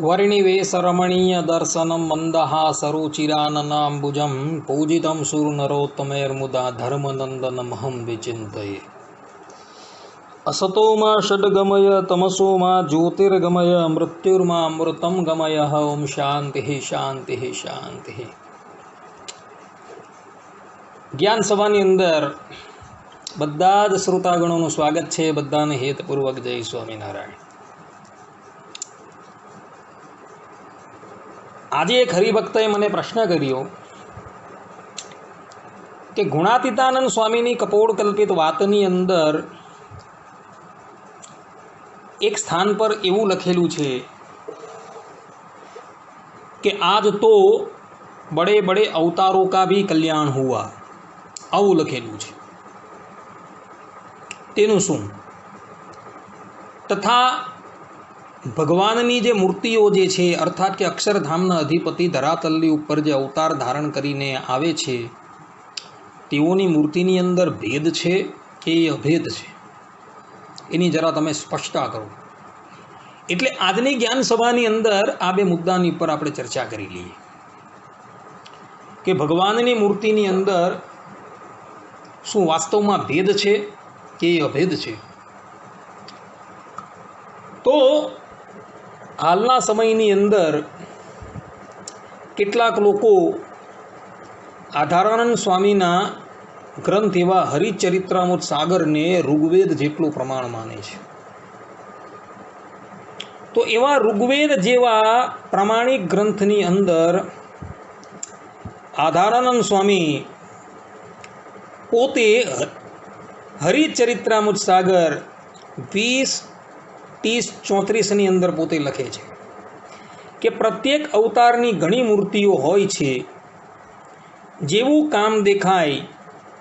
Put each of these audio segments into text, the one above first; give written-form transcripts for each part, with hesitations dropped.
वर्णिवेशरमणीय दर्शनं मन्दहासरुचिराननाम्बुजं पूजितं सुरनरोत्तमैर्मुदा धर्मनन्दनमहं विचिन्तये। असतो मा षड्गमय तमसो मा ज्योतिर्गमय मृत्युर्मामृतं गमय। ओम शांति शांति शांति। ज्ञान सभानी अंदर बधा ज श्रोतागणों स्वागत है। बधाने हेतपूर्वक जय स्वामीनारायण। आज एक हरिभक्तए मने प्रश्न कर्यो कि गुणातीतानंद स्वामीनी कपोड़ कल्पित वातनी अंदर एक स्थान पर एवं लखेलू है कि आज तो बड़े बड़े अवतारों का भी कल्याण हुआ। आवुं लखेलू है। तेनुं शुं? तथा भगवाननी जे मूर्तिओ जे छे अर्थात के अक्षरधामना अधिपति धरातलनी उपर जे अवतार धारण करीने आवे छे तेओनी मूर्तिनी अंदर भेद छे के अभेद छे एनी जरा तमे स्पष्टता करो। एटले आजनी ज्ञान सभानी अंदर आ बे मुद्दानी पर आपणे चर्चा करी लईए कि भगवाननी मूर्तिनी अंदर शुं वास्तवमां भेद छे के अभेद छे। तो हालना समयनी अंदर केटलाक लोको आधारानंद स्वामीना ग्रंथ एवा हरिचरित्रामृत सागर ने ऋग्वेद जेटलुं प्रमाण माने छे। तो एवा ऋग्वेद जेवा प्रामाणिक ग्रंथनी अंदर आधारानंद स्वामी पोते हरिचरित्रामृत सागर 20, 30, 34 अंदर पोते लखे छे कि प्रत्येक अवतारनी घणी मूर्तिओ होय छे। जेवुं काम देखाय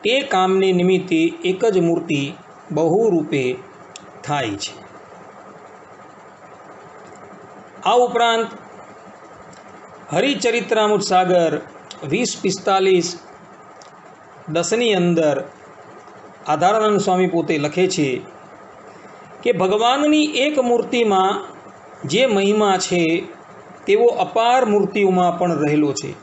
ते कामने निमित्ते एक ज मूर्ति बहुरूपे थाय छे। आ उपरांत हरिचरित्रामृत सागर 20:45, 10 अंदर आधारानंद स्वामी पोते लखे छे कि भगवाननी एक मूर्ति में जे महिमा छे तेवो अपार मूर्तिओं में पण रहेलो छे।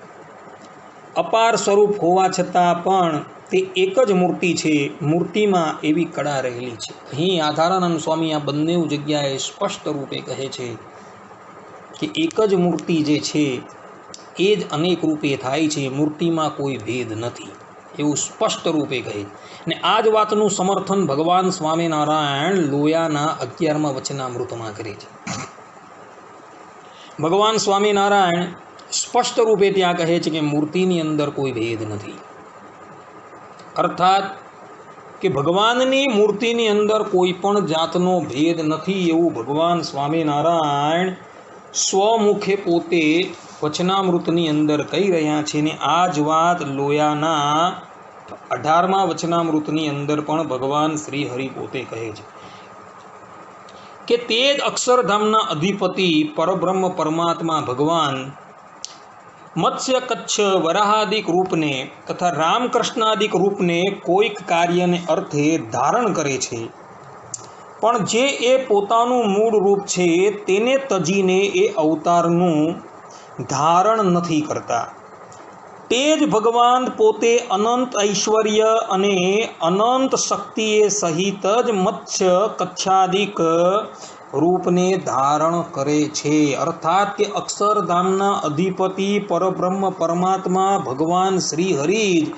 अपार स्वरूप होवा छतां पण ते एक ज मूर्ति छे। मूर्ति में एवी कड़ा रहेली छे। अहीं आधारानंद स्वामी आ बंने जग्याए स्पष्ट रूपे कहे छे कि एक ज मूर्ति जे छे ए ज अनेक रूपे थाय छे। मूर्ति में कोई भेद नथी एवं स्पष्ट रूपे कहे। ने आज वातनु समर्थन भगवान स्वामीनारायण लोयाना 11मा वचनामृतमां करे छे। भगवान स्वामीनारायण स्पष्ट रूपे त्यां कहे छे कि मूर्तिनी अंदर कोई भेद नथी। अर्थात कि भगवाननी मूर्तिनी अंदर कोई पण जातनो भेद नथी एवं भगवान स्वामीनारायण स्वमुखे पोते वचनामृतनी अंदर कही रह्या छे। ने आज वात लोयाना 18मा वचनामृतनी अंदर पण भगवान श्री हरि पोते कहे छे कि तेज अक्षरधामना अधिपति परब्रह्म परमात्मा भगवान मत्स्य कच्छ वराहादिक रूप ने तथा रामकृष्णादिक रूप ने कोईक कार्य ने अर्थे धारण करे छे। पण जे ए पोतानुं मूळ रूप छे तेने तजीने ए अवतारनुं धारण नहीं करता। तेज भगवान पोते अनंत ऐश्वर्य अने अनंत शक्ति सहित ज मत्स्य कच्छादिक रूप ने धारण करे छे। अर्थात के अक्षरधामना अधिपति परब्रह्म परमात्मा भगवान श्री हरि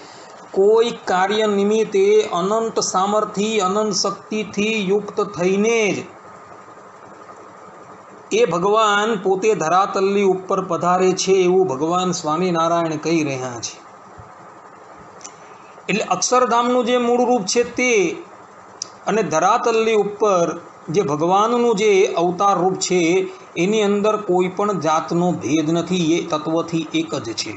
कोई कार्य निमित्ते अनंत सामर्थ्य अनंत शक्ति थी युक्त थईने ज ए भगवान पोते धरातलनी उपर पधारे छे एवं भगवान स्वामीनारायण कही रह्या छे। एटले अक्षरधामनुं जे मूळ रूप छे ते अने धरातलनी उपर जे भगवाननुं जे अवतार रूप छे एनी अंदर कोई पण जातनो भेद नथी। ए तत्वथी एक ज छे।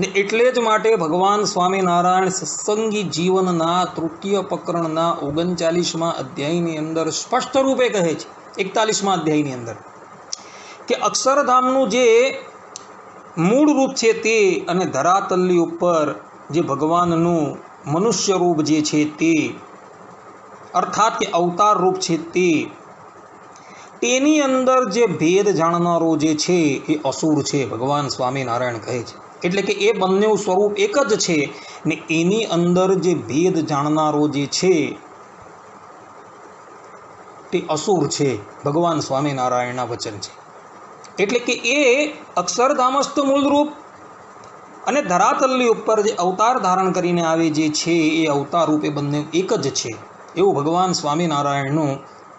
ने एटले ज माटे भगवान स्वामीनारायण सत्संगी जीवनना तृतीय प्रकरणना 39मा अध्यायनी अंदर स्पष्ट रूपे कहे छे 41मा अध्यायनी अंदर कि अक्षरधामनुं जे मूळ रूप छे ते अने धरातलनी उपर जे भगवाननुं मनुष्य रूप जे छे ते अर्थात के अवतार रूप छे ते તેની અંદર જે ભેદ જાણનારો જે છે એ અસુર છે, ભગવાન સ્વામિનારાયણ કહે છે. એટલે કે એ બંને સ્વરૂપ એક જ છે ને એની અંદર જે ભેદ જાણનારો જે છે તે અસુર છે, ભગવાન સ્વામિનારાયણના વચન છે. એટલે કે એ અક્ષરધામસ્થ મૂળરૂપ અને ધરાતલની ઉપર જે અવતાર ધારણ કરીને આવે જે છે એ અવતાર રૂપે બંને એક જ છે, એવું ભગવાન સ્વામિનારાયણનો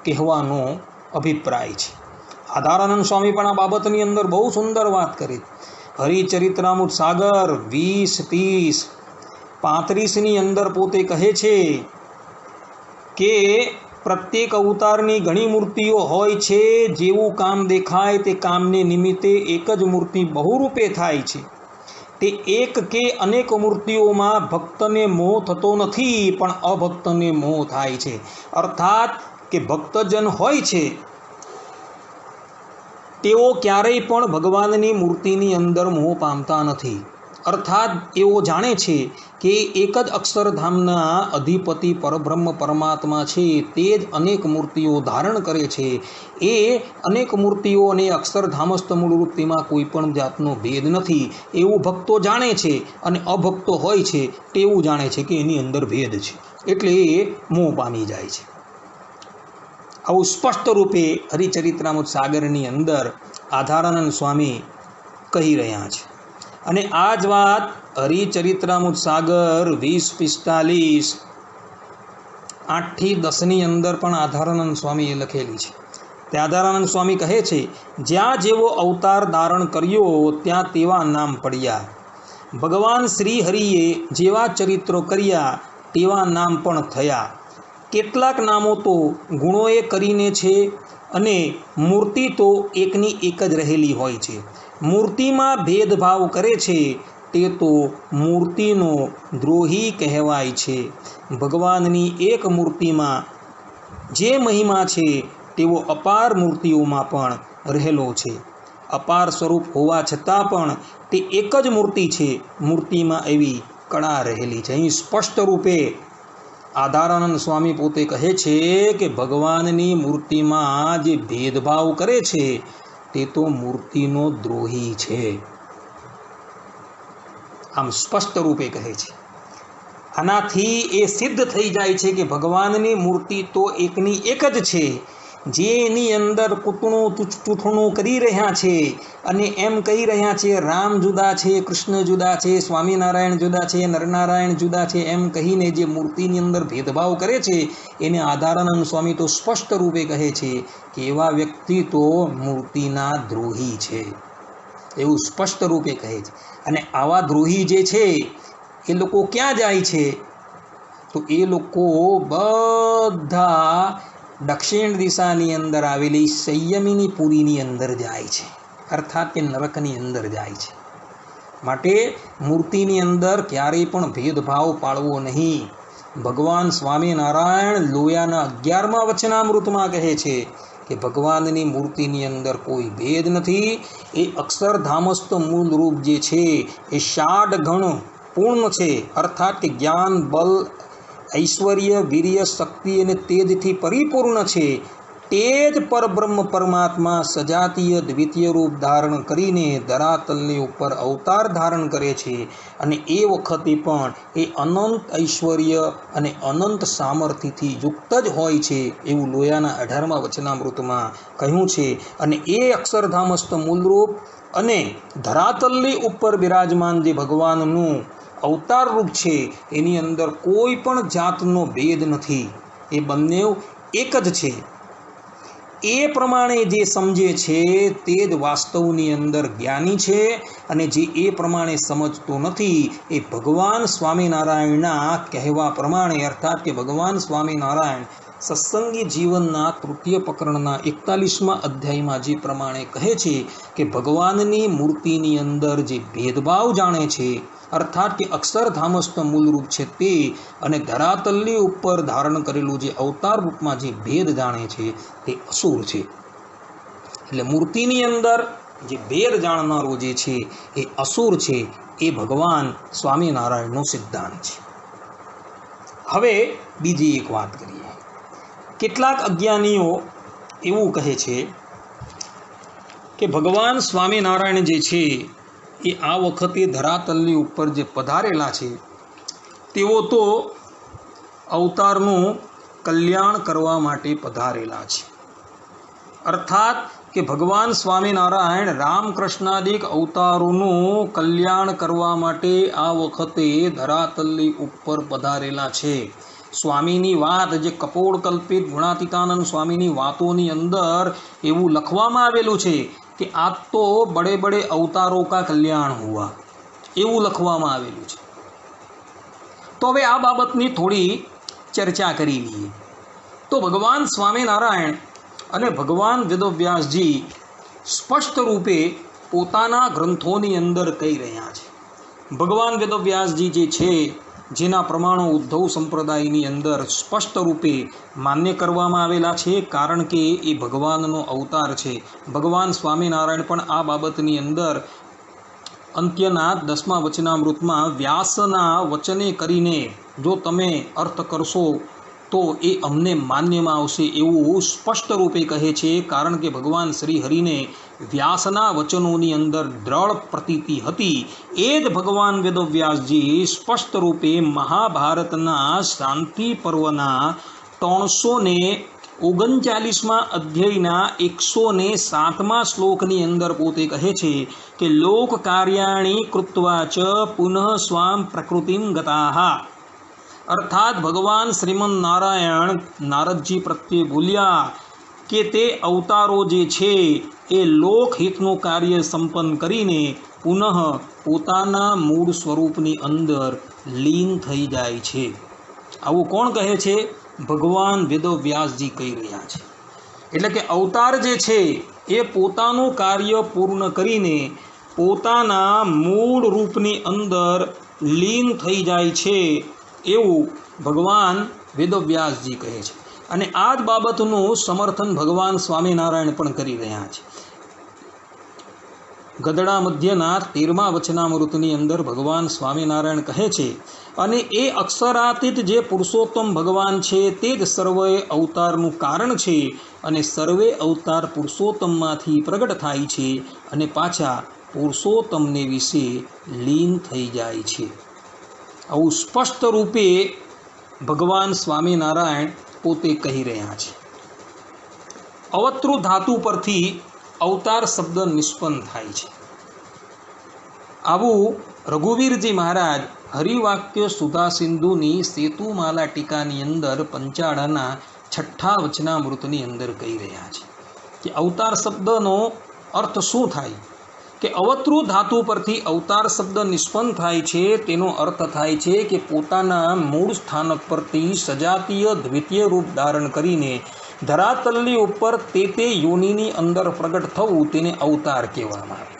કહેવાનો અભિપ્રાય છે. આધારાનંદ સ્વામી પણ આ બાબતની અંદર બહુ સુંદર વાત કરી. હરિચરિત્રામૃત સાગર 20, 30, 35ની અંદર પોતે કહે છે કે પ્રત્યેક અવતારની ઘણી મૂર્તિઓ હોય છે. જેવું કામ દેખાય તે કામને નિમિત્તે એક જ મૂર્તિ બહુરૂપે થાય છે. તે એક કે અનેક મૂર્તિઓમાં ભક્તને મોહ થતો નથી, પણ અભક્તને મોહ થાય છે. અર્થાત કે ભક્તજન હોય છે તેઓ ક્યારેય પણ ભગવાનની મૂર્તિની અંદર મોહ પામતા નથી. અર્થાત એઓ જાણે છે કે એક જ અક્ષરધામના અધિપતિ પરબ્રહ્મ પરમાત્મા છે, તે જ અનેક મૂર્તિઓ ધારણ કરે છે. એ અનેક મૂર્તિઓ અને અક્ષરધામસ્થ મૂળવૃત્તિમાં કોઈ પણ જાતનો ભેદ નથી, એવું ભક્તો જાણે છે. અને અભક્તો હોય છે તેવું જાણે છે કે એની અંદર ભેદ છે, એટલે એ મોહ પામી જાય છે. આવું સ્પષ્ટ રૂપે હરિચરિત્રામૃત સાગરની અંદર આધારાનંદ સ્વામી કહી રહ્યા છે. અને આ જ વાત હરિચરિત્રામૃત સાગર 20:45, 8-10ની અંદર પણ આધારાનંદ સ્વામીએ લખેલી છે. તે આધારાનંદ સ્વામી કહે છે, જ્યાં જેવો અવતાર ધારણ કર્યો ત્યાં તેવા નામ પડ્યા. ભગવાન શ્રી હરિએ જેવા ચરિત્રો કર્યા તેવા નામ પણ થયા. કેટલાક નામો તો ગુણોએ કરીને છે અને મૂર્તિ તો એકની એક જ રહેલી હોય છે. મૂર્તિમાં ભેદભાવ કરે છે તે તો મૂર્તિનો દ્રોહી કહેવાય છે. ભગવાનની એક મૂર્તિમાં જે મહિમા છે તેવો અપાર મૂર્તિઓમાં પણ રહેલો છે. અપાર સ્વરૂપ હોવા છતાં પણ તે એક જ મૂર્તિ છે. મૂર્તિમાં એવી કળા રહેલી છે. અહીં સ્પષ્ટ રૂપે આધારાનંદ સ્વામી પોતે કહે છે કે ભગવાનની મૂર્તિમાં જે ભેદભાવ કરે છે તે તો મૂર્તિનો દ્રોહી છે. આમ સ્પષ્ટ રૂપે કહે છે. આનાથી એ સિદ્ધ થઈ જાય છે કે ભગવાનની મૂર્તિ તો એકની એક જ છે. જે એની અંદર કૂટણું ચૂંટણું કરી રહ્યા છે અને એમ કહી રહ્યા છે રામ જુદા છે, કૃષ્ણ જુદા છે, સ્વામિનારાયણ જુદા છે, નરનારાયણ જુદા છે, એમ કહીને જે મૂર્તિની અંદર ભેદભાવ કરે છે એને આધારાનંદ સ્વામી તો સ્પષ્ટ રૂપે કહે છે કે એવા વ્યક્તિ તો મૂર્તિના દ્રોહી છે, એવું સ્પષ્ટ રૂપે કહે છે. અને આવા દ્રોહી જે છે એ લોકો ક્યાં જાય છે? તો એ લોકો બધા દક્ષિણ દિશાની અંદર આવેલી સંયમિની પુરીની અંદર જાય છે, અર્થાત કે નરકની અંદર જાય છે. માટે મૂર્તિની અંદર ક્યારેય પણ ભેદભાવ પાળવો નહીં. ભગવાન સ્વામિનારાયણ લોયાના 11મા વચનામૃતમાં કહે છે કે ભગવાનની મૂર્તિની અંદર કોઈ ભેદ નથી. એ અક્ષરધામસ્થ મૂળ રૂપ જે છે એ 60 ગણ પૂર્ણ છે, અર્થાત કે જ્ઞાન, બલ, ઐશ્વર્ય, વીર્ય, શક્તિ અને તેજથી પરિપૂર્ણ છે. તે જ પરબ્રહ્મ પરમાત્મા સજાતીય દ્વિતીય રૂપ ધારણ કરીને ધરાતલની ઉપર અવતાર ધારણ કરે છે. અને એ વખતે પણ એ અનંત ઐશ્વર્ય અને અનંત સામર્થ્યથી યુક્ત જ હોય છે, એવું લોયાના 18મા વચનામૃતમાં કહ્યું છે. અને એ અક્ષરધામસ્થ મૂળરૂપ અને ધરાતલની ઉપર બિરાજમાન જે ભગવાનનું અવતાર રૂપ છે એની અંદર કોઈ પણ જાતનો ભેદ નથી. એ બંને એક જ છે. એ પ્રમાણે જે સમજે છે તે જ વાસ્તવની અંદર જ્ઞાની છે. અને જે એ પ્રમાણે સમજતો નથી એ ભગવાન સ્વામિનારાયણના કહેવા પ્રમાણે, અર્થાત કે ભગવાન સ્વામિનારાયણ સત્સંગી જીવનના 3ય પ્રકરણના 41મા અધ્યાયમાં જે પ્રમાણે કહે છે કે ભગવાનની મૂર્તિની અંદર જે ભેદભાવ જાણે છે, અર્થાત કે અક્ષરધામસ્થ મૂળરૂપ છે તે અને ધરાતલની ઉપર ધારણ કરેલું જે અવતાર રૂપમાં જે ભેદ જાણે છે તે અસુર છે. એટલે મૂર્તિની અંદર જે ભેદ જાણનારો જે છે એ અસુર છે. એ ભગવાન સ્વામિનારાયણનો સિદ્ધાંત છે. હવે બીજી એક વાત કરીએ. કેટલાક અજ્ઞાનીઓ એવું કહે છે કે ભગવાન સ્વામિનારાયણ જે છે એ આ વખતે ધરાતલની ઉપર જે પધારેલા છે તેઓ તો અવતારનું કલ્યાણ કરવા માટે પધારેલા છે. અર્થાત કે ભગવાન સ્વામિનારાયણ રામકૃષ્ણાદિક અવતારોનું કલ્યાણ કરવા માટે આ વખતે ધરાતલની ઉપર પધારેલા છે. સ્વામીની વાત જે કપોળ કલ્પિત ગુણાતીતાનંદ સ્વામીની વાતોની અંદર એવું લખવામાં આવેલું છે કે આ તો બડે બડે અવતારો કા કલ્યાણ હુઆ, એવું લખવામાં આવેલું છે. તો હવે આ બાબતની થોડી ચર્ચા કરી લઈએ. તો ભગવાન સ્વામિનારાયણ અને ભગવાન વેદવ્યાસજી સ્પષ્ટ રૂપે પોતાના ગ્રંથોની અંદર કહી રહ્યા છે. ભગવાન વેદવ્યાસજી જે છે જેના પ્રમાણો ઉદ્ધવ સંપ્રદાયની અંદર સ્પષ્ટ રૂપે માન્ય કરવામાં આવેલા છે, કારણ કે એ ભગવાનનો અવતાર છે. ભગવાન સ્વામિનારાયણ પણ આ બાબતની અંદર અંત્યના 10મા વચનામૃતમાં વ્યાસના વચને કરીને જો તમે અર્થ કરશો તો એ અમને માન્યમાં આવશે એવું સ્પષ્ટ રૂપે કહે છે, કારણ કે ભગવાન શ્રી હરિને વ્યાસના વચનોની અંદર દ્રઢ પ્રતીતિ હતી. એ જ ભગવાન વેદવ્યાસજી સ્પષ્ટ રૂપે મહાભારતના શાંતિ પર્વના 339મા અધ્યાયના 107મા શ્લોકની અંદર પોતે કહે છે કે લોક કાર્યાણી કૃત્વા ચ પુનઃ સ્વામ પ્રકૃતિમ ગતાહા. અર્થાત ભગવાન શ્રીમન નારાયણ નારદજી પ્રત્યે બોલ્યા કે તે અવતારો જે છે એ લોકહિતનું કાર્ય સંપન્ન કરીને પુનઃ પોતાના મૂળ સ્વરૂપની અંદર લીન થઈ જાય છે. આવું કોણ કહે છે? ભગવાન વેદવ્યાસજી કહી રહ્યા છે. એટલે કે અવતાર જે છે એ પોતાનું કાર્ય પૂર્ણ કરીને પોતાના મૂળ રૂપની અંદર લીન થઈ જાય છે એવું ભગવાન વેદવ્યાસજી કહે છે. અને આ જ બાબતનું સમર્થન ભગવાન સ્વામિનારાયણ પણ કરી રહ્યા છે. ગદડા મધ્યના 13મા વચનામૃતની અંદર ભગવાન સ્વામિનારાયણ કહે છે અને એ અક્ષરાતીત જે પુરુષોત્તમ ભગવાન છે તે જ સર્વે અવતારનું કારણ છે અને સર્વે અવતાર પુરુષોત્તમમાંથી પ્રગટ થાય છે અને પાછા પુરુષોત્તમને વિશે લીન થઈ જાય છે. આવું સ્પષ્ટ રૂપે ભગવાન સ્વામિનારાયણ પોતે કહી રહ્યા છે. અવતૃ ધાતુ પરથી અવતાર શબ્દ નિષ્પન્ન થાય છે. આવું રઘુવીરજી મહારાજ હરિવાક્ય સુધા સિંધુની સેતુમાલા ટીકાની અંદર પંચાળાના 6ઠ્ઠા વચનામૃતની અંદર કહી રહ્યા છે કે અવતાર શબ્દનો અર્થ શું થાય કે અવતૃ ધાતુ પરથી અવતાર શબ્દ નિષ્પન્ન થાય છે. તેનો અર્થ થાય છે કે પોતાના મૂળ સ્થાનક પરથી સજાતીય દ્વિતીય રૂપ ધારણ કરીને ધરાતલની ઉપર તે યોનિની અંદર પ્રગટ થવું તેને અવતાર કહેવામાં આવે.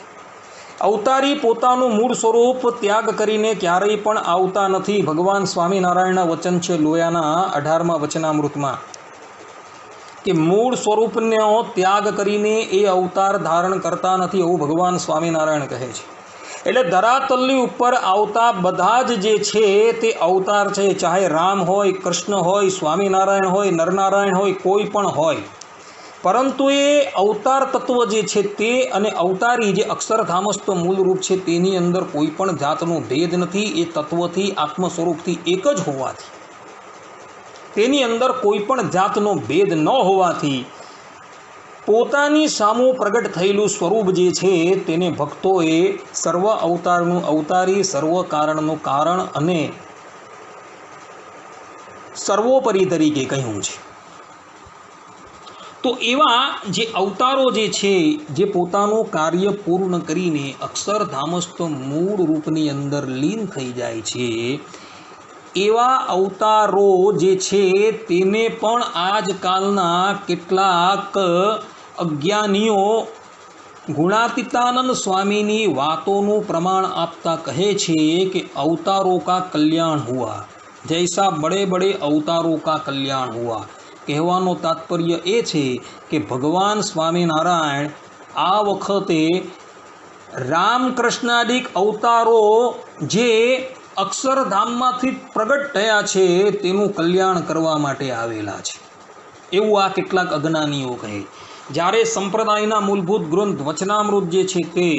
અવતારી પોતાનું મૂળ સ્વરૂપ ત્યાગ કરીને ક્યારેય પણ આવતા નથી. ભગવાન સ્વામિનારાયણના વચન છે લોયાના 18મા વચનામૃતમાં કે મૂળ સ્વરૂપનો ત્યાગ કરીને એ અવતાર ધારણ કરતા નથી એવું ભગવાન સ્વામિનારાયણ કહે છે. એટલે ધરાતલની ઉપર આવતા બધા જ જે છે તે અવતાર છે. ચાહે રામ હોય, કૃષ્ણ હોય, સ્વામિનારાયણ હોય, નરનારાયણ હોય, કોઈ પણ હોય, પરંતુ એ અવતાર તત્વ જે છે તે અને અવતારી જે અક્ષરધામસ્થ મૂળ રૂપ છે તેની અંદર કોઈ પણ જાતનો ભેદ નથી. એ તત્વથી આત્મ સ્વરૂપથી એક જ હોવાથી, તેની અંદર કોઈ પણ જાતનો ભેદ ન હોવાથી પોતાની સામું પ્રગટ થયેલું સ્વરૂપ જે છે તેને ભક્તોએ સર્વ અવતારનું અવતારી, સર્વ કારણનું કારણ અને સર્વોપરી તરીકે કહ્યું છે. તો એવા જે અવતારો જે છે જે પોતાનું કાર્ય પૂર્ણ કરીને અક્ષરધામસ્થ મૂળ રૂપની અંદર લીન થઈ જાય છે, એવા અવતારો જે છે તેને પણ આજકાલના કેટલાક અજ્ઞાનીઓ ગુણાતીતાનંદ સ્વામીની વાતોનું પ્રમાણ આપતા કહે છે કે અવતારો કા કલ્યાણ હુઆ, જૈસા બડે બડે અવતારો કા કલ્યાણ હુઆ. કહેવાનો તાત્પર્ય એ છે કે ભગવાન સ્વામિનારાયણ આ વખતે રામકૃષ્ણાદિક અવતારો જે અક્ષરધામમાંથી પ્રગટ થયા છે તેનું કલ્યાણ કરવા માટે આવેલા છે. એવું આ કેટલાક અજ્ઞાનીઓ કહે. જ્યારે સંપ્રદાયના મૂળભૂત ગ્રંથ વચનામૃત જે છે તે,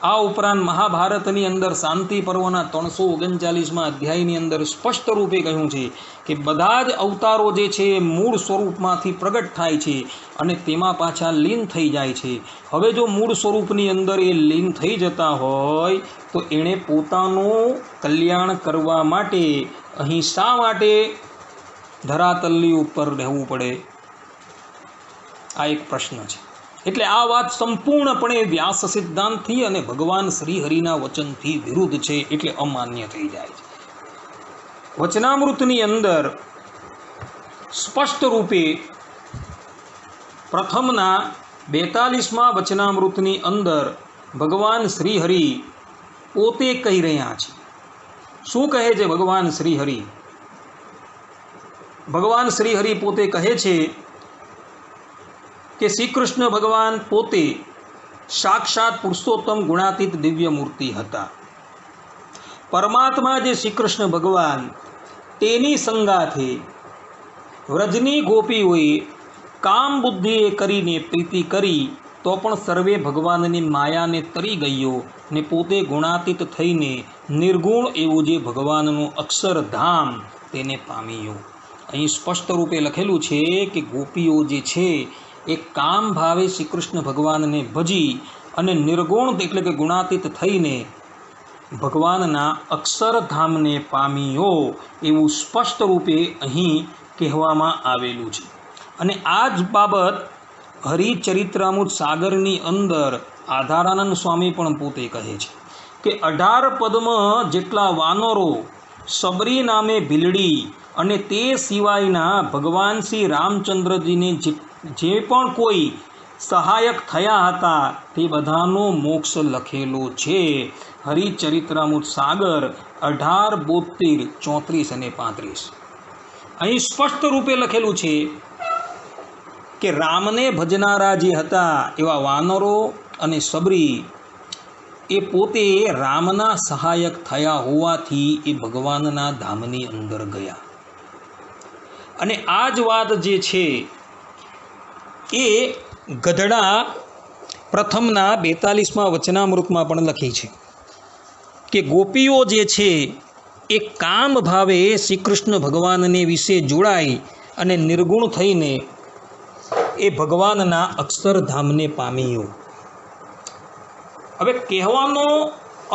આ ઉપરાંત મહાભારતની અંદર શાંતિ પર્વના 339મા અધ્યાયની અંદર સ્પષ્ટ રૂપે કહ્યું છે કે બધા જ અવતારો જે છે એ મૂળ સ્વરૂપમાંથી પ્રગટ થાય છે અને તેમાં પાછા લીન થઈ જાય છે. હવે જો મૂળ સ્વરૂપની અંદર એ લીન થઈ જતા હોય તો એણે પોતાનું કલ્યાણ કરવા માટે અહીં શા માટે ધરાતલની ઉપર રહેવું પડે? આ એક પ્રશ્ન છે. એટલે આ વાત સંપૂર્ણપણે વ્યાસ સિદ્ધાંતથી અને ભગવાન શ્રીહરિના વચનથી વિરુદ્ધ છે, એટલે અમાન્ય થઈ જાય છે. વચનામૃતની અંદર સ્પષ્ટ રૂપે પ્રથમના 42મા વચનામૃતની અંદર ભગવાન શ્રીહરિ પોતે કહી રહ્યા છે. શું કહે છે ભગવાન શ્રીહરિ? ભગવાન શ્રીહરિ પોતે કહે છે કે શ્રી કૃષ્ણ ભગવાન પોતે સાક્ષાત પુરુષોત્તમ ગુણાતીત દિવ્ય મૂર્તિ હતા. પરમાત્મા જે શ્રી કૃષ્ણ ભગવાન તેની સંગાથે વ્રજની ગોપીઓએ કામ બુદ્ધિએ કરીને પ્રીતિ કરી તો પણ સર્વે ભગવાનની માયાને તરી ગયો ને પોતે ગુણાતીત થઈને નિર્ગુણ એવું જે ભગવાનનું અક્ષરધામ તેને પામ્યું. અહીં સ્પષ્ટ રૂપે લખેલું છે કે ગોપીઓ જે છે એ કામ ભાવે શ્રી કૃષ્ણ ભગવાનને ભજી અને નિર્ગુણ એટલે કે ગુણાતીત થઈને ભગવાનના અક્ષરધામને પામ્યો એવું સ્પષ્ટ રૂપે અહીં કહેવામાં આવેલું છે. અને આ જ બાબત હરિચરિત્રામૃત સાગરની અંદર આધારાનંદ સ્વામી પણ પોતે કહે છે કે 18 પદમાં જેટલા વાનરો સબરી નામે ભીલડી અને તે સિવાયના ભગવાન શ્રી રામચંદ્રજીને જે પણ કોઈ સહાયક થયા હતા તે બધાનો મોક્ષ લખેલો છે. હરિચરિત્રામૃત સાગર 18, 72, 34 અને 35. અહીં સ્પષ્ટ રૂપે લખેલું છે કે રામને ભજનારા જે હતા એવા વાનરો અને સબરી એ પોતે રામના સહાયક થયા હોવાથી એ ભગવાનના ધામની અંદર ગયા. અને આ જ વાત જે છે એ ગધડા પ્રથમના 42મા વચનામૃતમાં પણ લખી છે કે ગોપીઓ જે છે એ કામ ભાવે શ્રી કૃષ્ણ ભગવાનને વિશે જોડાઈ અને નિર્ગુણ થઈને એ ભગવાનના અક્ષરધામને પામ્યો. હવે કહેવાનો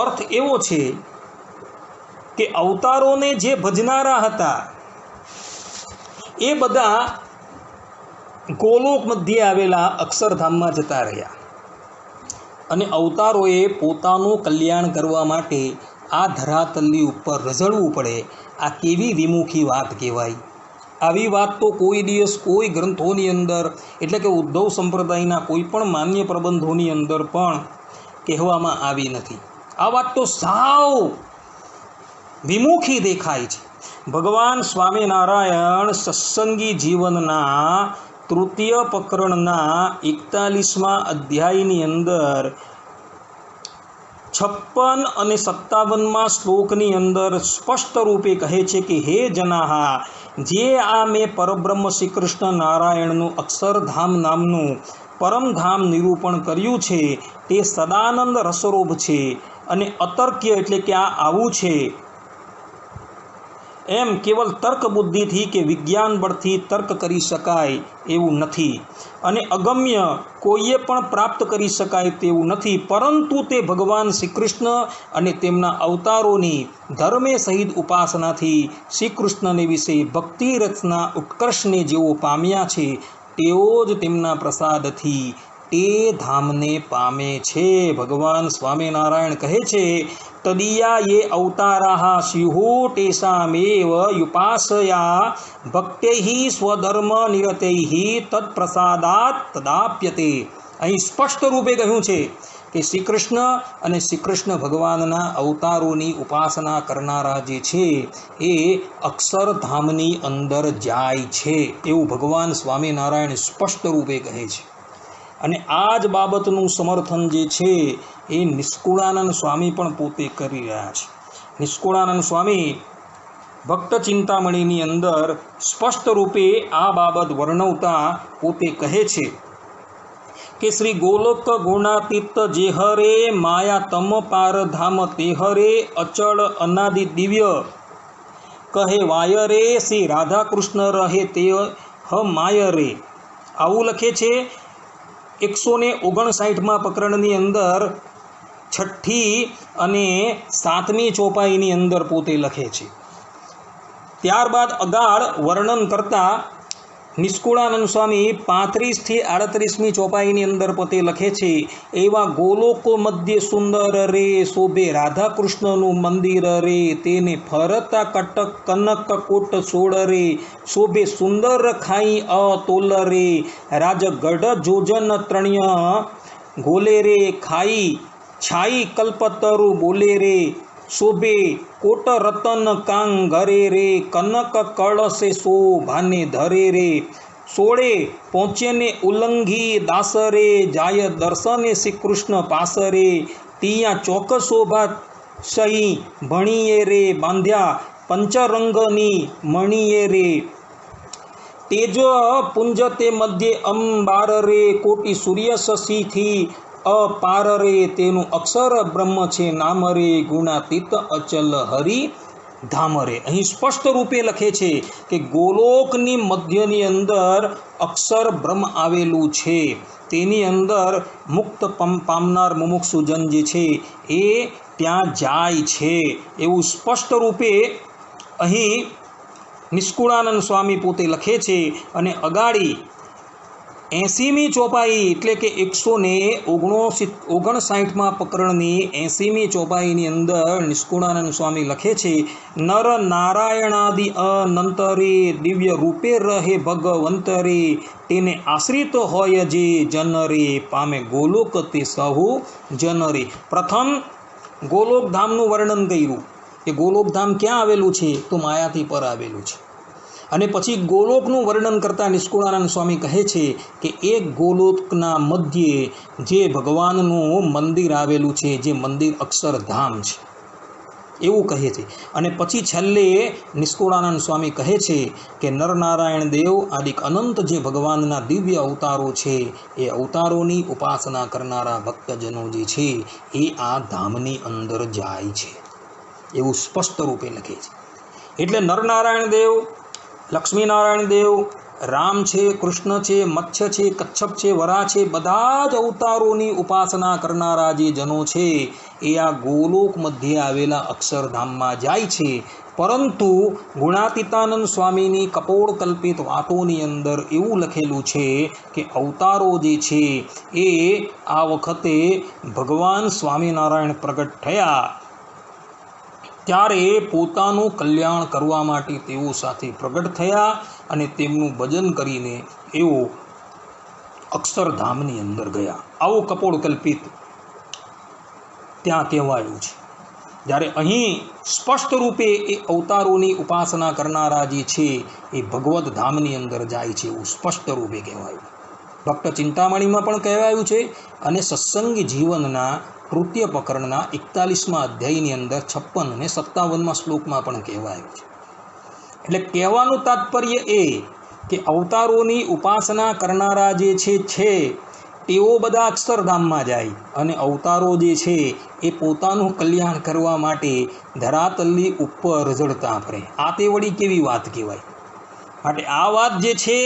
અર્થ એવો છે કે અવતારોને જે ભજનારા હતા એ બધા ગોલોક મધ્યે આવેલા અક્ષરધામમાં જતા રહ્યા અને અવતારોએ પોતાનું કલ્યાણ કરવા માટે આ ધરાતલની ઉપર રઝળવું પડે. આ કેવી વિમુખી વાત કહેવાય? આવી વાત તો કોઈ દિવસ કોઈ ગ્રંથોની અંદર એટલે કે ઉદ્ધવ સંપ્રદાયના કોઈ પણ માન્ય પ્રબંધોની અંદર પણ કહેવામાં આવી નથી. આ વાત તો સાવ વિમુખી દેખાય છે. ભગવાન સ્વામિનારાયણ સત્સંગી જીવનના તૃતીય પ્રકરણના 41મા અધ્યાયની અંદર 56 અને 57મા શ્લોકની અંદર સ્પષ્ટ રૂપે કહે છે કે હે જનાહા, જે આ મેં પરબ્રહ્મ શ્રી કૃષ્ણ નારાયણનું અક્ષરધામ નામનું પરમધામ નિરૂપણ કર્યું છે તે સદાનંદ રસરૂપ છે અને અતર્ક્ય એટલે કે આ આવું છે એમ કેવલ તર્ક બુદ્ધિથી કે વિજ્ઞાન બળથી તર્ક કરી શકાય એવું નથી અને અગમ્ય કોઈએ પણ પ્રાપ્ત કરી શકાય તેવું નથી. પરંતુ તે ભગવાન શ્રી કૃષ્ણ અને તેમના અવતારોની ધર્મે સહિત ઉપાસનાથી શ્રી કૃષ્ણને વિશે ભક્તિ રચના ઉત્કર્ષને જેઓ પામ્યા છે તેઓ જ તેમના પ્રસાદથી તે ધામને પામે છે. ભગવાન સ્વામિનારાયણ કહે છે તદીયા યે અવતારાહ સ્યુહુ તેષામેવ યુપાસયા ભક્તૈ સ્વધર્મ નિરતૈ તત્પ્રસાદાત તદાપ્યતે. અહીં સ્પષ્ટ રૂપે કહ્યું છે કે શ્રી કૃષ્ણ અને શ્રી કૃષ્ણ ભગવાનના અવતારોની ઉપાસના કરનારા જે છે એ અક્ષરધામની અંદર જાય છે એવું ભગવાન સ્વામિનારાયણ સ્પષ્ટ રૂપે કહે છે. અને આ જ બાબતનું સમર્થન જે છે એ નિષ્કુળાનંદ સ્વામી પણ પોતે કરી રહ્યા છે. નિષ્કુળાનંદ સ્વામી ભક્ત ચિંતામણીની અંદર સ્પષ્ટ રૂપે આ બાબત વર્ણવતા પોતે કહે છે કે શ્રી ગોલોક ગુણાતીત જેહરે માયા તમ પાર ધામ તેહરે અચળ અનાદિ દિવ્ય કહે વાય રે શ્રી રાધા કૃષ્ણ રહે તે હ માય રે. આવું લખે છે 159માં પ્રકરણની અંદર 6ઠ્ઠી અને 7મી ચોપાઈની અંદર પોતે લખે છે. ત્યારબાદ અગાળ વર્ણન કરતા નિષ્કુળાનંદ સ્વામી 35 થી 38મી ચોપાઈની અંદર પોતે લખે છે એવા ગોલોકો મધ્ય સુંદર રે શોભે રાધા કૃષ્ણનું મંદિર રે તેને ફરતા કટક કનક કોટ સોળ રે શોભે સુંદર ખાઈ અતોલ રે રાજગઢ જોજન ત્રણ્ય ગોલે રે ખાઈ છાઈ કલ્પતરુ બોલે રે શોભે કોટ રતન કાંગ ઘરે રે કનક કળશે શોભાને ધરે રે સોળે પહોંચે ને ઉલ્લંઘી દાસ રે જાય દર્શને શ્રી કૃષ્ણ પાસ રે તિયા ચોક શોભા સહી ભણીએ રે બાંધ્યા પંચરંગની મણીએ રે તેજ પુંજ તે મધ્ય અંબાર રે કોટી સૂર્ય શશીથી અપાર રે તેનું અક્ષર બ્રહ્મ છે નામ રે ગુણાતીત અચલ હરિ ધામ રે. અહીં સ્પષ્ટ રૂપે લખે છે કે ગોલોકની મધ્યની અંદર અક્ષર બ્રહ્મ આવેલું છે. તેની અંદર મુક્ત પામનાર મુમુક્ષુજન જે છે એ ત્યાં જાય છે એવું સ્પષ્ટ રૂપે અહીં નિષ્કુળાનંદ સ્વામી પોતે લખે છે. અને અગાડી 80મી ચોપાઈ એટલે કે 159માં પ્રકરણની 80મી ચોપાઈની અંદર નિષ્કુળાનંદ સ્વામી લખે છે નર નારાયણાદિ અનંતરે દિવ્ય રૂપે રહે ભગવંતરે તેને આશ્રિત હોય જે જનરે પામે ગોલોક તે સહુ જનરે. પ્રથમ ગોલોકધામનું વર્ણન કર્યું કે ગોલોકધામ ક્યાં આવેલું છે તો માયાથી પર આવેલું છે. અને પછી ગોલોકનું વર્ણન કરતા નિષ્કુળાનંદ સ્વામી કહે છે કે એક ગોલોકના મધ્યે જે ભગવાનનું મંદિર આવેલું છે જે મંદિર અક્ષરધામ છે એવું કહે છે. અને પછી છેલ્લે નિષ્કુળાનંદ સ્વામી કહે છે કે નરનારાયણ દેવ આદિક અનંત જે ભગવાનના દિવ્ય અવતારો છે એ અવતારોની ઉપાસના કરનારા ભક્તજનો જે છે એ આ ધામની અંદર જાય છે એવું સ્પષ્ટ રૂપે લખે છે. એટલે નરનારાયણ દેવ, લક્ષ્મીનારાયણ દેવ, રામ છે, કૃષ્ણ છે, મત્સ્ય છે, કચ્છપ છે, વરા છે, બધા જ અવતારોની ઉપાસના કરનારા જે જનો છે એ આ ગોલોક મધ્યે આવેલા અક્ષરધામમાં જાય છે. પરંતુ ગુણાતીતાનંદ સ્વામીની કપોળ કલ્પિત વાતોની અંદર એવું લખેલું છે કે અવતારો જે છે એ આ વખતે ભગવાન સ્વામિનારાયણ પ્રગટ થયા ત્યારે પોતાનું કલ્યાણ કરવા માટે તેઓ સાથે પ્રગટ થયા અને તેમનું ભજન કરીને એઓ અક્ષરધામની અંદર ગયા. આવું કપોળ કલ્પિત ત્યાં કહેવાયું છે. જ્યારે અહીં સ્પષ્ટ રૂપે એ અવતારોની ઉપાસના કરનારા જે છે એ ભગવત ધામની અંદર જાય છે એવું સ્પષ્ટ રૂપે કહેવાયું. ભક્ત ચિંતામણીમાં પણ કહેવાયું છે અને સત્સંગી જીવનના તૃતીય પ્રકરણના 41મા અધ્યાયની અંદર 56 અને 57મા શ્લોકમાં પણ કહેવાયું છે. એટલે કહેવાનું તાત્પર્ય એ કે અવતારોની ઉપાસના કરનારા જે છે તેઓ બધા અક્ષરધામમાં જાય અને અવતારો જે છે એ પોતાનું કલ્યાણ કરવા માટે ધરાતલની ઉપર રઝળતા ફરે. આ તે વળી કેવી વાત કહેવાય? માટે આ વાત જે છે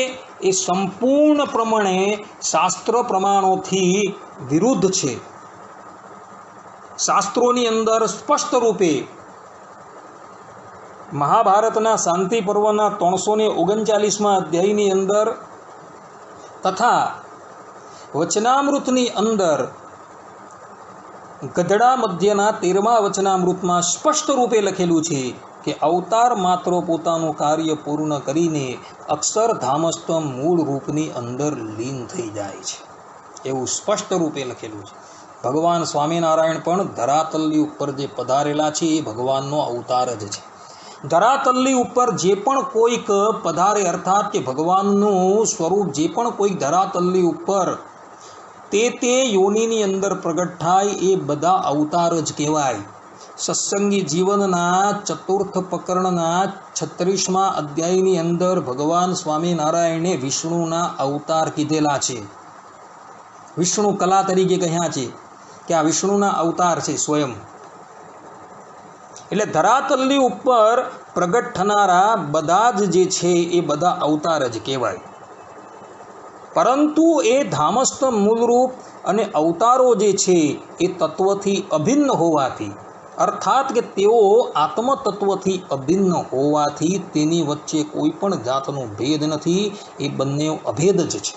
એ સંપૂર્ણ પ્રમાણે શાસ્ત્ર પ્રમાણોથી વિરુદ્ધ છે. શાસ્ત્રોની અંદર સ્પષ્ટ રૂપે મહાભારતના શાંતિ પર્વના 339મા અધ્યાયની અંદર તથા વચનામૃતની અંદર ગધડા મધ્યના 13મા વચનામૃતમાં સ્પષ્ટ રૂપે લખેલું છે કે અવતાર માત્ર પોતાનું કાર્ય પૂર્ણ કરીને અક્ષરધામસ્થ મૂળ રૂપની અંદર લીન થઈ જાય છે એવું સ્પષ્ટ રૂપે લખેલું છે. ભગવાન સ્વામિનારાયણ પણ ધરાતલની ઉપર જે પધારેલા છે એ ભગવાનનો અવતાર જ છે. ધરાતલની ઉપર જે પણ કોઈક પધારે અર્થાત કે ભગવાનનું સ્વરૂપ જે પણ કોઈક ધરાતલની ઉપર તે યોનિની અંદર પ્રગટ થાય એ બધા અવતાર જ કહેવાય. સત્સંગી જીવનના ચતુર્થ પ્રકરણના 36મા અધ્યાયની અંદર ભગવાન સ્વામિનારાયણે વિષ્ણુના અવતાર કીધેલા છે. વિષ્ણુ કલા તરીકે કહ્યા છે કે આ વિષ્ણુના અવતાર છે સ્વયં. એટલે ધરાતલની ઉપર પ્રગટ થનારા બધા જ જે છે એ બધા અવતાર જ કહેવાય. પરંતુ એ ધામસ્થ મૂળરૂપ અને અવતારો જે છે એ તત્વથી અભિન્ન હોવાથી, અર્થાત કે તેઓ આત્મતત્વથી અભિન્ન હોવાથી તેની વચ્ચે કોઈ પણ જાતનો ભેદ નથી. એ બંને અભેદ જ છે.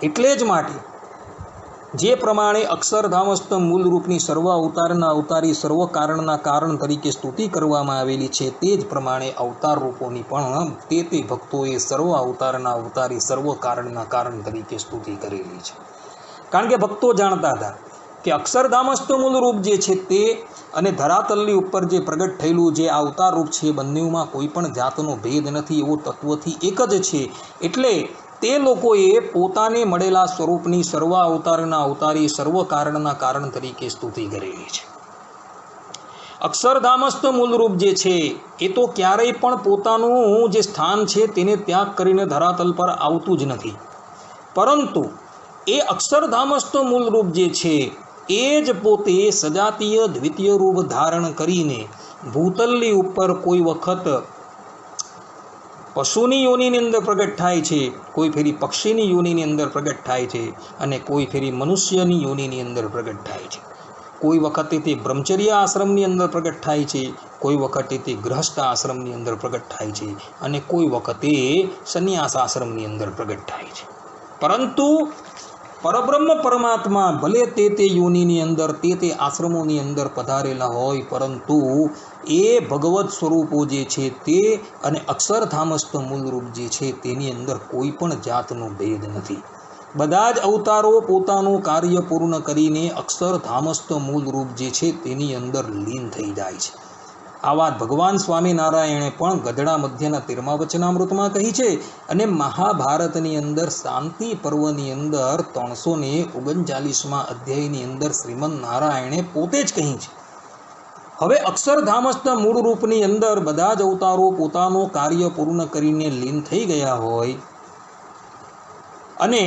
એટલે જ માટે જે પ્રમાણે અક્ષરધામસ્થ મૂળરૂપની સર્વ અવતારના અવતારી સર્વ કારણના કારણ તરીકે સ્તુતિ કરવામાં આવેલી છે, તે જ પ્રમાણે અવતાર રૂપોની પણ તે ભક્તોએ સર્વ અવતારના અવતારી સર્વ કારણના કારણ તરીકે સ્તુતિ કરેલી છે. કારણ કે ભક્તો જાણતા હતા કે અક્ષરધામસ્થ મૂળરૂપ જે છે તે અને ધરાતલની ઉપર જે પ્રગટ થયેલું જે અવતાર રૂપ છે, બંનેમાં કોઈ પણ જાતનો ભેદ નથી, એવો તત્વથી એક જ છે. એટલે તે લોકોએ પોતાને મળેલા સ્વરૂપની સર્વ અવતારના અવતારી સર્વ કારણના કારણ તરીકે સ્તુતિ કરેલી છે. અક્ષરધામસ્થ મૂળરૂપ જે છે એ તો ક્યારેય પણ પોતાનું જે સ્થાન છે તેને ત્યાગ કરીને ધરાતલ પર આવતું જ નથી. પરંતુ એ અક્ષરધામસ્થ મૂળરૂપ જે છે એ જ પોતે સજાતીય દ્વિતીય રૂપ ધારણ કરીને ભૂતલની ઉપર કોઈ વખત પશુની યોનિની અંદર પ્રગટ થાય છે, કોઈ ફેરી પક્ષીની યોનિની અંદર પ્રગટ થાય છે, અને કોઈ ફેરી મનુષ્યની યોનિની અંદર પ્રગટ થાય છે. કોઈ વખતે તે બ્રહ્મચર્ય આશ્રમની અંદર પ્રગટ થાય છે, કોઈ વખતે તે ગૃહસ્થ આશ્રમની અંદર પ્રગટ થાય છે, અને કોઈ વખતે સંન્યાસ આશ્રમની અંદર પ્રગટ થાય છે. પરંતુ પરબ્રહ્મ પરમાત્મા ભલે તે યોનિની અંદર તે આશ્રમોની અંદર પધારેલા હોય, પરંતુ એ ભગવત સ્વરૂપો જે છે તે અને અક્ષરધામસ્થ મૂળરૂપ જે છે તેની અંદર કોઈ પણ જાતનો ભેદ નથી. બધા જ અવતારો પોતાનું કાર્ય પૂર્ણ કરીને અક્ષરધામસ્થ મૂળરૂપ જે છે તેની અંદર લીન થઈ જાય છે. આ વાત ભગવાન સ્વામિનારાયણે પણ ગધડા મધ્યના 13મા વચનામૃતમાં કહી છે, અને મહાભારતની અંદર શાંતિ પર્વની અંદર 339મા અધ્યાયની અંદર શ્રીમદ નારાયણે પોતે જ કહી છે. હવે અક્ષરધામસ્થ મૂળ રૂપની અંદર બધા જ અવતારો પોતાનું કાર્ય પૂર્ણ કરીને લીન થઈ ગયા હોય, અને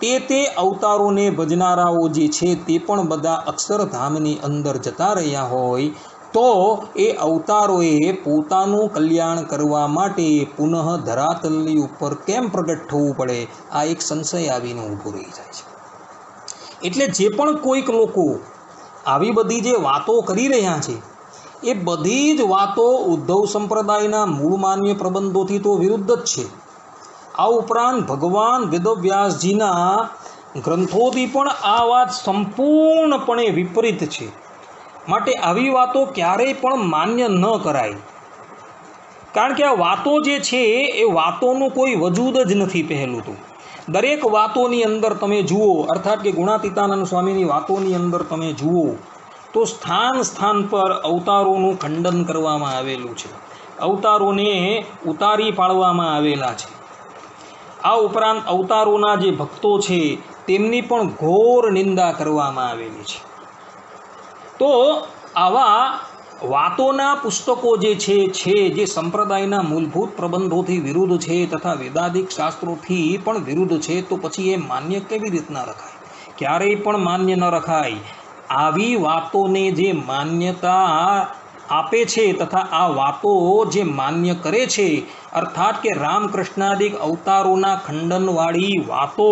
તે અવતારોને ભજનારાઓ જે છે તે પણ બધા અક્ષરધામની અંદર જતા રહ્યા હોય, તો એ અવતારોએ પોતાનું કલ્યાણ કરવા માટે પુનઃ ધરાતલની ઉપર કેમ પ્રગટ થવું પડે, આ એક સંશય આવીને ઊભો રહી જાય છે. એટલે જે પણ કોઈક લોકો આવી બધી જે વાતો કરી રહ્યા છે એ બધી જ વાતો ઉદ્ધવ સંપ્રદાયના મૂળ માન્ય પ્રબંધોથી તો વિરુદ્ધ જ છે. આ ઉપરાંત ભગવાન વેદવ્યાસજીના ગ્રંથોથી પણ આ વાત સંપૂર્ણપણે વિપરીત છે. માટે આવી વાતો ક્યારેય પણ માન્ય ન કરાય. કારણ કે આ વાતો જે છે એ વાતોનું કોઈ વજૂદ જ નથી. પહેલું તો દરેક વાતોની અંદર તમે જુઓ, અર્થાત કે ગુણાતીતાનંદ સ્વામીની વાતોની અંદર તમે જુઓ તો સ્થાન સ્થાન પર અવતારોનું ખંડન કરવામાં આવેલું છે, અવતારોને ઉતારી પાડવામાં આવેલા છે. આ ઉપરાંત અવતારોના જે ભક્તો છે તેમની પણ ઘોર નિંદા કરવામાં આવેલી છે. તો આવા વાતોના પુસ્તકો જે છે જે સંપ્રદાયના મૂળભૂત પ્રબંધોથી વિરુદ્ધ છે તથા વેદાદિક શાસ્ત્રોથી પણ વિરુદ્ધ છે, તો પછી એ માન્ય કેવી રીતના રખાય? ક્યારેય પણ માન્ય ન રખાય. આવી વાતોને જે માન્યતા આપે છે તથા આ વાતો જે માન્ય કરે છે, અર્થાત કે રામકૃષ્ણાદિક અવતારોના ખંડનવાળી વાતો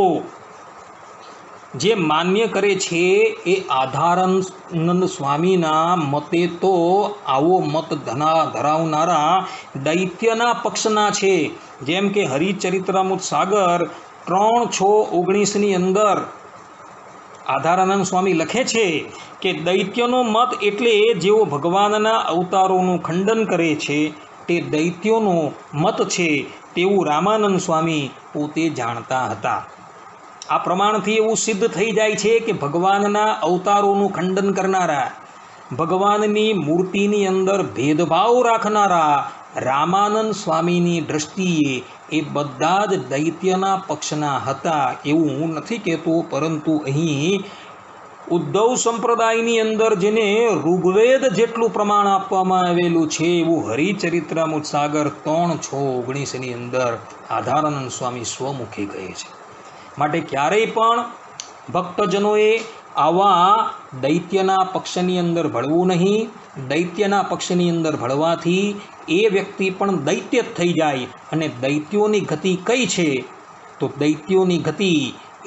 જે માન્ય કરે છે, એ આધારાનંદ સ્વામીના મતે તો આવો મત ધરાવનારા દૈત્યના પક્ષના છે. જેમ કે હરિચરિત્રામૃત સાગર 3/6/19ની અંદર આધારાનંદ સ્વામી લખે છે કે દૈત્યનો મત એટલે જેઓ ભગવાનના અવતારોનું ખંડન કરે છે તે દૈત્યોનો મત છે, તેવું રામાનંદ સ્વામી પોતે જાણતા હતા. આ પ્રમાણથી એવું સિદ્ધ થઈ જાય છે કે ભગવાનના અવતારોનું ખંડન કરનારા, ભગવાનની મૂર્તિની અંદર ભેદભાવ રાખનારા રામાનંદ સ્વામીની દૃષ્ટિએ એ બધા જ દૈત્યના પક્ષના હતા. એવું હું નથી કહેતો, પરંતુ અહીં ઉદ્ધવ સંપ્રદાયની અંદર જેને ઋગ્વેદ જેટલું પ્રમાણ આપવામાં આવેલું છે એવું હરિચરિત્રામૃત સાગર 3:6:19 અંદર આધારાનંદ સ્વામી સ્વમુખે કહે છે. માટે ક્યારેય પણ ભક્તજનોએ આવા દૈત્યના પક્ષની અંદર ભળવું નહીં. દૈત્યના પક્ષની અંદર ભળવાથી એ વ્યક્તિ પણ દૈત્ય જ થઈ જાય. અને દૈત્યોની ગતિ કઈ છે? તો દૈત્યોની ગતિ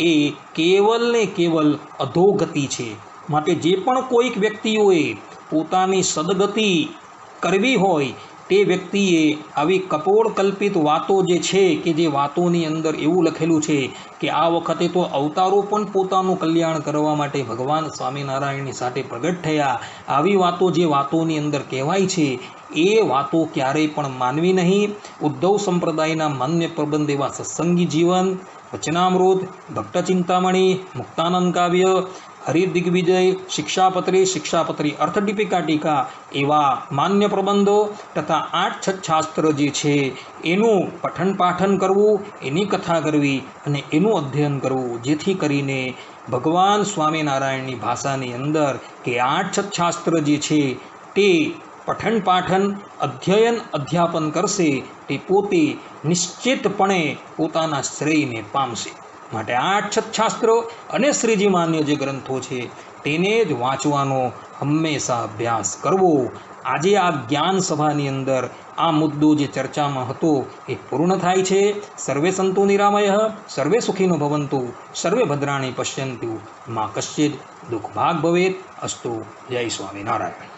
એ કેવલ ને કેવલ અધોગતિ છે. માટે જે પણ કોઈક વ્યક્તિઓએ પોતાની સદગતિ કરવી હોય તે વ્યક્તિએ આવી કપોળ કલ્પિત વાતો જે છે કે જે વાતોની અંદર એવું લખેલું છે કે આ વખતે તો અવતારો પણ પોતાનું કલ્યાણ કરવા માટે ભગવાન સ્વામિનારાયણની સાથે પ્રગટ થયા, આવી વાતો જે વાતોની અંદર કહેવાય છે એ વાતો ક્યારેય પણ માનવી નહીં. ઉદ્ધવ સંપ્રદાયના માન્ય પ્રબંધ એવા સત્સંગી જીવન, વચનામૃત, ભક્ત ચિંતામણી, મુક્તાનંદ કાવ્ય, હરિદિગ્વિજય, શિક્ષાપત્રી, અર્થદીપિકા ટીકા એવા માન્ય પ્રબંધો તથા 8 શાસ્ત્ર જે છે એનું પઠન પાઠન કરવું, એની કથા કરવી અને એનું અધ્યયન કરવું, જેથી કરીને ભગવાન સ્વામિનારાયણની ભાષાની અંદર કે 8 શાસ્ત્ર જે છે તે પઠન પાઠન અધ્યયન અધ્યાપન કરશે તે પોતે નિશ્ચિતપણે પોતાના શ્રેયને પામશે. માટે 8 શાસ્ત્રો અને શ્રીજી માન્ય જે ગ્રંથો છે તેને જ વાંચવાનો હંમેશા અભ્યાસ કરવો. આજે આ જ્ઞાન સભાની અંદર આ મુદ્દો જે ચર્ચામાં હતો એ પૂર્ણ થાય છે. સર્વે સંતો નિરામય, સર્વે સુખીનો ભવંતુ, સર્વે ભદ્રાણી પશ્યંતુ, મા કશ્ચિદ દુઃખ ભાગ ભવેત. અસ્તુ. જય સ્વામિનારાયણ.